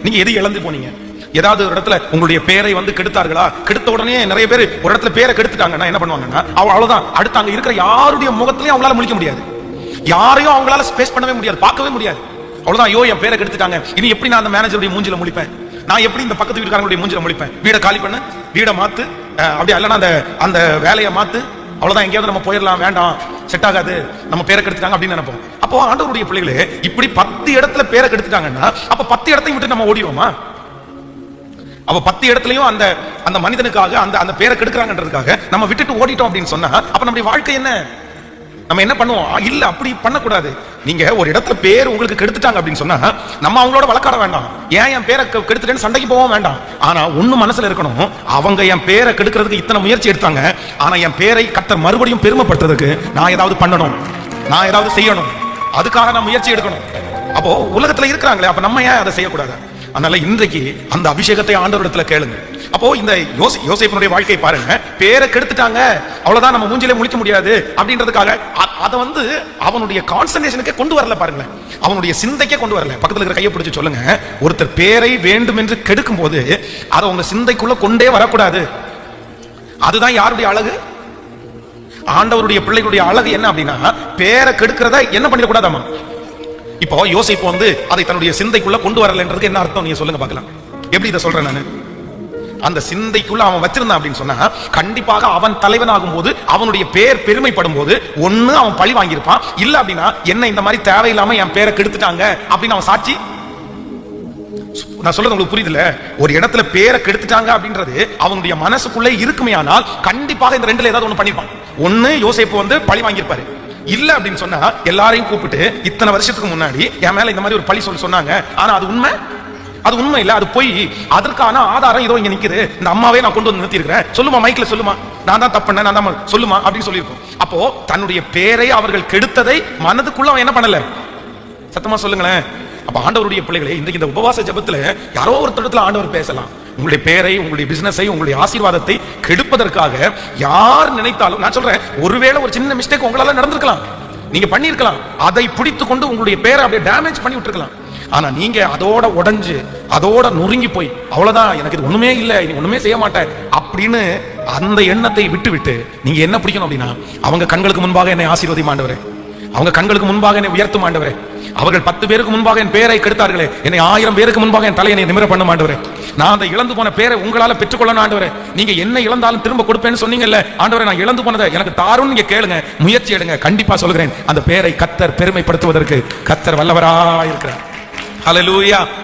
நீங்க எது இழந்து போனீங்க? ஏதாவது ஒரு இடத்துல உங்களுடைய பேரை வந்து கெடுத்தார்களா? கெடுத்த உடனே நிறைய பேர் ஒரு இடத்துல பேரை கெடுத்துட்டாங்கன்னா என்ன பண்ணுவாங்கன்னா, அவ்வளவுதான், அடுத்து அங்க இருக்கிற யாருடைய முகத்திலையும் அவங்களால முழிக்க முடியாது, யாரையும் அவங்களால ஸ்பேஸ் பண்ணவே முடியாது, பார்க்கவே முடியாது. அவ்வளவுதான், ஐயோ என் பேரை கெடுத்துட்டாங்க, இனி எப்படி நான் அந்த மேனேஜருடைய மூஞ்சில முழிப்பேன், நான் எப்படி இந்த பக்கத்து வீட்டுக்காரங்களுடைய மூஞ்சில முழிப்பேன், வீடை காலி பண்ண, வீடை மாத்து, அப்படி இல்லைன்னா அந்த அந்த வேலையை மாத்து, அவ்வளவுதான், எங்கேயாவது நம்ம போயிடலாம், வேண்டாம், செட் ஆகாது, நம்ம பேரை கெடுத்துட்டாங்க அப்படின்னு நினைப்போம். அப்போ ஆண்டவருடைய பிள்ளைகளே, இப்படி 10 இடத்துல பேரை கெடுத்துட்டாங்கன்னா அப்ப 10 இடத்தையும் விட்டு நம்ம ஓடிடுவோமா? அப்ப 10 இடத்துலயும் அந்த அந்த மனிதனுக்காக அந்த அந்த பேரை கெடுக்கிறாங்கன்றதுக்காக நம்ம விட்டுட்டு ஓடிட்டோம் அப்படின்னு சொன்னா அப்ப நம்முடைய வாழ்க்கை என்ன? நம்ம என்ன பண்ணுவோம்? இல்ல, அப்படி பண்ணக்கூடாது. நீங்க ஒரு இடத்துல பேர் உங்களுக்கு கெடுத்துட்டாங்க அப்படின்னு சொன்னா நம்ம அவங்களோட வழக்காட வேண்டாம், ஏன் என் பேரை கெடுத்துட்டேன்னு சண்டைக்கு போகவும் வேண்டாம். ஆனா ஒண்ணு மனசுல இருக்கணும், அவங்க என் பேரை கெடுக்கிறதுக்கு இத்தனை முயற்சி எடுத்தாங்க, ஆனா என் பேரை கர்த்தர் மறுபடியும் பெருமைப்படுத்துறதுக்கு நான் ஏதாவது பண்ணணும், நான் ஏதாவது செய்யணும், அதுக்காக நான் முயற்சி எடுக்கணும். அப்போ உலகத்துல இருக்கிறாங்களே, அப்ப நம்ம ஏன் அதை செய்யக்கூடாது? அதனால இன்றைக்கு அந்த அபிஷேகத்தை ஆண்டவரிடத்துல கேளுங்க. அப்போ இந்த யோசேப்பினுடைய வாழ்க்கை பாருங்க, பேரை கெடுத்துட்டாங்க, அவ்வளவுதான், நம்ம மூஞ்சிலே முழிக்க முடியாது அப்படின்றதுக்காக அதை வந்து அவனுடைய கான்சன்ட்ரேஷனுக்கே கொண்டு வரல. பாருங்களேன், அவனுடைய சிந்தைக்கே கொண்டு வரல. பக்கத்துல இருக்கிற கையை பிடிச்சு சொல்லுங்க, ஒருத்தர் பேரை வேண்டும் என்று கெடுக்கும் போது அதை உங்க சிந்தைக்குள்ள கொண்டே வரக்கூடாது. அதுதான் யாருடைய அழகு? ஆண்டவருடைய பிள்ளைகளுடைய அழகு என்ன அப்படின்னா, பேரை கெடுக்கிறத என்ன பண்ணிடக்கூடாதாமா? இப்போ யோசிப்பு வந்து அதை தன்னுடைய சிந்தைக்குள்ள கொண்டு வரலன்றதுக்கு என்ன அர்த்தம் நீங்க சொல்லுங்க பார்க்கலாம். எப்படி இதை சொல்றேன் நான்? அந்த சிந்தைக்குள்ள அவன் வச்சிருந்தான் அப்படின்னு சொன்னா கண்டிப்பாக அவன் தலைவன் ஆகும் போது அவனுடைய பேர் பெருமைப்படும் போது ஒண்ணு அவன் பழி வாங்கியிருப்பான், இல்ல அப்படின்னா என்ன இந்த மாதிரி தேவையில்லாம என் பேரை கெடுத்துட்டாங்க அப்படின்னு அவன் சாட்சி. நான் சொல்றது உங்களுக்கு புரியுதுல? ஒரு இடத்துல பேரை கெடுத்துட்டாங்க அப்படின்றது அவனுடைய மனசுக்குள்ளே இருக்குமே, ஆனால் கண்டிப்பாக இந்த ரெண்டுல ஏதாவது ஒண்ணு பண்ணிருப்பான். ஒண்ணு யோசேப்பு வந்து பழி வாங்கியிருப்பாரு, இல்ல அப்படின்னு சொன்னா எல்லாரையும் கூப்பிட்டு இத்தனை வருஷத்துக்கு முன்னாடி என் மேல இந்த மாதிரி ஒரு பழி சொன்னாங்க, ஆனா அது உண்மை, அது உண்மை இல்ல, அது போய், அதற்கான ஆதாரம் இதோ இங்க நிக்குது, இந்த அம்மாவே நான் கொண்டு வந்து நிறுத்தி இருக்கிறேன், சொல்லுமா, மைக்ல சொல்லுமா, நான் தான் தப்பு, நான் தான் சொல்லுமா அப்படின்னு சொல்லியிருக்கோம். அப்போ தன்னுடைய பேரை அவர்கள் கெடுத்ததை மனதுக்குள்ள அவன் என்ன பண்ணல? சத்தமா சொல்லுங்களேன். அப்ப ஆண்டவருடைய பிள்ளைகளே, இன்றைக்கு இந்த உபவாச ஜெபத்துல யாரோ ஒரு இடத்துல ஆண்டவர் பேசலாம். உங்களுடைய பேரை, உங்களுடைய பிசினஸை, உங்களுடைய ஆசீர்வாதத்தை கெடுப்பதற்காக யார் நினைத்தாலும், நான் சொல்றேன், ஒருவேளை ஒரு சின்ன மிஸ்டேக் உங்களால நடந்திருக்கலாம், நீங்க பண்ணிருக்கலாம், அதை பிடித்து கொண்டு உங்களுடைய பேரை அப்படியே டேமேஜ் பண்ணி விட்டுருக்கலாம். ஆனா நீங்க அதோட உடைஞ்சு அதோட நொறுங்கி போய் அவ்வளவுதான், எனக்கு இது ஒண்ணுமே இல்லை, நீ ஒண்ணுமே செய்ய மாட்டேன் அப்படின்னு அந்த எண்ணத்தை விட்டு நீங்க என்ன பிடிக்கணும் அப்படின்னா, அவங்க கண்களுக்கு முன்பாக என்னை ஆசீர்வதியும் ஆண்டவரே, அவங்க கண்களுக்கு முன்பாக என்னை உயர்த்தும் ஆண்டவரே, அவர்கள் 10 பேருக்கு முன்பாக என் பேரை கெடுத்தார்களே, என்னை 1000 பேருக்கு முன்பாக என் தலையை நிமிர பண்ண ஆண்டவரே, நான் அந்த இழந்து போன பேரை உங்களால பெற்றுக்கொள்ளணும் ஆண்டவரே, நீங்க என்ன இழந்தாலும் திரும்ப கொடுப்பேன்னு சொன்னீங்கல்ல ஆண்டவரே, நான் இழந்து போனதை எனக்கு தாருன்னு நீங்க கேளுங்க, முயற்சி எடுங்க, கண்டிப்பா சொல்கிறேன், அந்த பேரை கர்த்தர் பெருமைப்படுத்துவதற்கு கர்த்தர் வல்லவராய் இருக்கிறார். ஹல்லேலூயா.